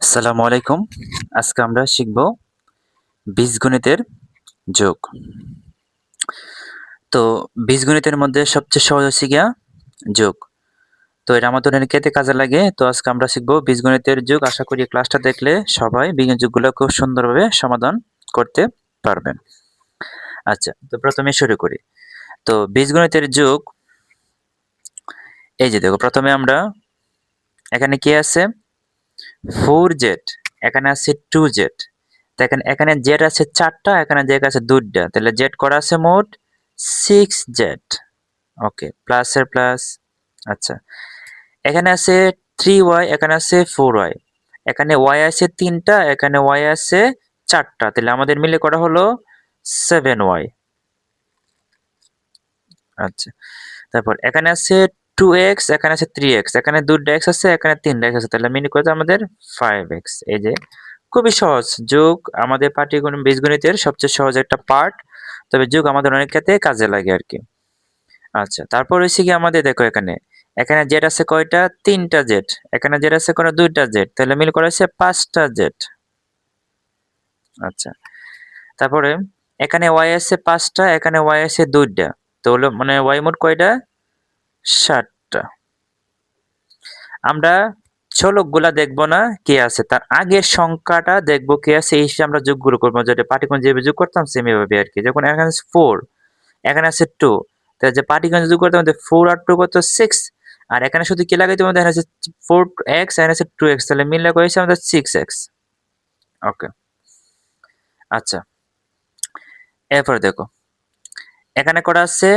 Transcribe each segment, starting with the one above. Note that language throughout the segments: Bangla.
আসসালামু আলাইকুম। আজকে আমরা শিখব বীজগণিতের যোগ। তো বীজগণিতের মধ্যে সবচেয়ে সহজ হচ্ছে গিয়া যোগ। তো এটা আমাদের অনেকেতে কাজে লাগে। তো আজকে আমরা শিখব বীজগণিতের যোগ। আশা করি ক্লাসটা দেখলে সবাই বীজগণিত যোগগুলো খুব সুন্দরভাবে সমাধান করতে পারবেন। আচ্ছা, তো প্রথমে শুরু করি। তো বীজগণিতের যোগ, এই যে দেখো, প্রথমে আমরা এখানে কি আছে 4z, এখানে আছে 2z। দেখেন এখানে জেড আছে 4টা, এখানে জেড আছে 2টা, তাহলে জেড করা আছে মোট 6z। ওকে, প্লাস এর প্লাস। আচ্ছা, এখানে আছে 3y, এখানে আছে 4y, এখানে y আছে 3টা, এখানে y আছে 4টা, তাহলে আমাদের মিলে করা হলো 7y। আচ্ছা, তারপর এখানে আছে 2x, এখানে আছে 3x, এখানে 2টা x আছে, এখানে 3টা x আছে, তাহলে মিলে কত আমাদের 5x। এই যে খুবই সহজ যোগ, আমাদের পাটিগণিত বীজগণিতের সবচেয়ে সহজ একটা পার্ট। তবে যোগ আমাদের অনেক ক্ষেত্রে কাজে লাগে আর কি। আচ্ছা, তারপর হচ্ছে কি আমাদের দেখো এখানে এখানে জেড আছে কয়টা, 3টা জেড, এখানে জেড আছে কোনো 2টা জেড, তাহলে মিল করা হচ্ছে 5টা জেড। আচ্ছা, তারপরে এখানে ওয়াই আছে 5টা, এখানে ওয়াই আছে 2টা, তো হলো মানে ওয়াই মোট কয়টা, 7টা। আমরা চলকগুলা দেখবো না কে আছে, তার আগের সংখ্যাটা দেখবো কে আছে, এই হিসেবে আমরা যোগগুলো করবো। যেটা পাটিগণিত যেভাবে যোগ করতাম সেম এভাবে আর কি। যখন এখানে আছে 4, এখানে আছে 2, তাহলে যে পাটিগণিত যোগ করতে আমাদের 4 আর 2 কত 6, আর এখানে শুধু কি লাগাইতে আমাদের এখানে আছে 4x, এখানে আছে 2x, তাহলে মিলে করেছে আমাদের 6x। ওকে, আচ্ছা, এরপরে দেখো এখানে করা আছে,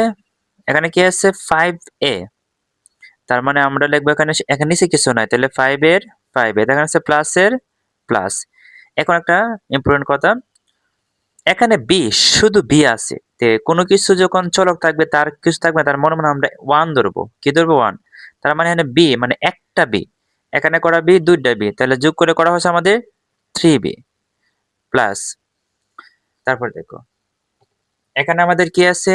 এখানে কি আছে 5a, তার মানে আমরা লিখবো এখানে এখানে নিচে কিছু নাই, তাহলে 5 এর 5a, এখানে আছে প্লাস এর প্লাস। এখন একটা ইম্পর্টেন্ট কথা, এখানে বি, শুধু বি আছে, তে কোনো কিছু যখন চলক থাকবে তার কিছু থাকবে তার মনে মনে আমরা 1 ধরবো। কি ধরবো 1, তার মানে এখানে বি মানে একটা বি, এখানে করা বি 2টা বি, তাহলে যোগ করে করা হচ্ছে আমাদের 3b প্লাস। তারপর দেখো এখানে আমাদের কি আছে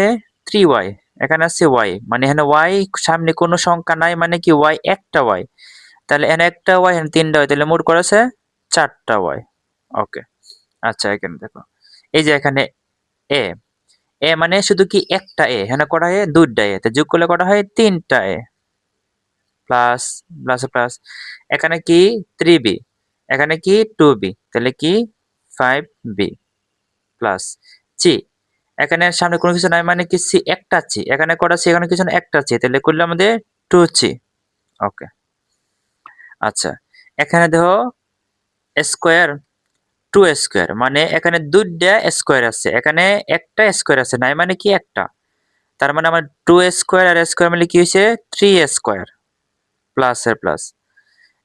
3y, এখানে আছে y, মানে এখানে y সামনে কোনো সংখ্যা নাই, মানে কি y একটা y, তাহলে এখানে একটা y, এখানে 3টা y, তাহলে মোট করা আছে 4টা y। ওকে, আচ্ছা, এখানে দেখো এই যে এখানে এ, এ মানে শুধু কি একটা এ, এখানে করা হয় 2টা এ, তো যোগ করলে করা হয় 3টা এ প্লাস প্লাস প্লাস। এখানে কি 3b, এখানে কি 2b, তাহলে কি 5b প্লাস সি, এখানে সামনে কোনো কিছু নাই, মানে কি সি একটা সি, এখানে করা সি, এখানে কিছু না একটা সি, তাহলে করলে আমাদের 2c। ওকে, আচ্ছা, এখানে দেখো স্কোয়ার 2 স্কোয়ার, মানে এখানে 2টা স্কোয়ার আছে, এখানে একটা স্কোয়ার আছে নাই, মানে কি একটা, তার মানে আমার 2 স্কোয়ার আর স্কোয়ার মিলে কি হয়েছে 3 স্কোয়ার প্লাস এর প্লাস।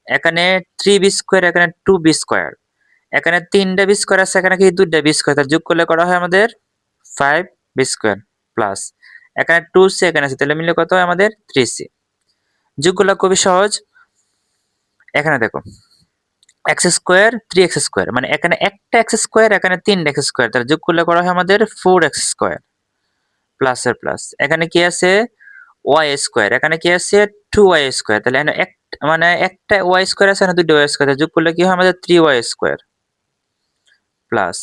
এখানে 3b স্কোয়ার, এখানে 2b স্কোয়ার, এখানে 3টা বি স্কোয়ার আছে, এখানে কি 2টা বি স্কোয়ার, তার যোগ করলে করা হয় আমাদের 5b স্কোয়ার প্লাস। এখানে 2c এখানে আছে, তাহলে মিলে কত হয় আমাদের 3c। যোগগুলো খুবই সহজ। এখানে দেখো এক্স স্কোয়ার 3x স্কোয়ার, মানে এখানে একটা এক্স স্কোয়ার, এখানে 3টা এক্স স্কোয়ার, তার যোগ করলে করা হয় আমাদের 4x স্কোয়ার প্লাস এর প্লাস। এখানে কি আছে ওয়াই স্কোয়ার, এখানে কি আছে 2y স্কোয়ার, তাহলে এখানে মানে একটা ওয়াই স্কোয়ার আছে, এখানে 2টা ওয়াই স্কোয়ার, যোগ করলে কি হয় আমাদের 3y স্কোয়ার প্লাস।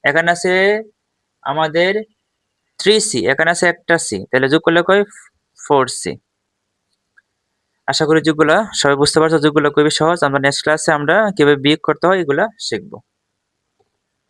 এখানে আছে আমাদের 3c, এখানে আছে একটা c, তাহলে যোগ করলে কয় 4c। আশা করি যোগগুলা সবাই বুঝতে পারছো, যোগগুলো খুবই সহজ। আমরা নেক্সট ক্লাসে আমরা কিভাবে বিয়োগ করতে হয় এগুলা শিখবো।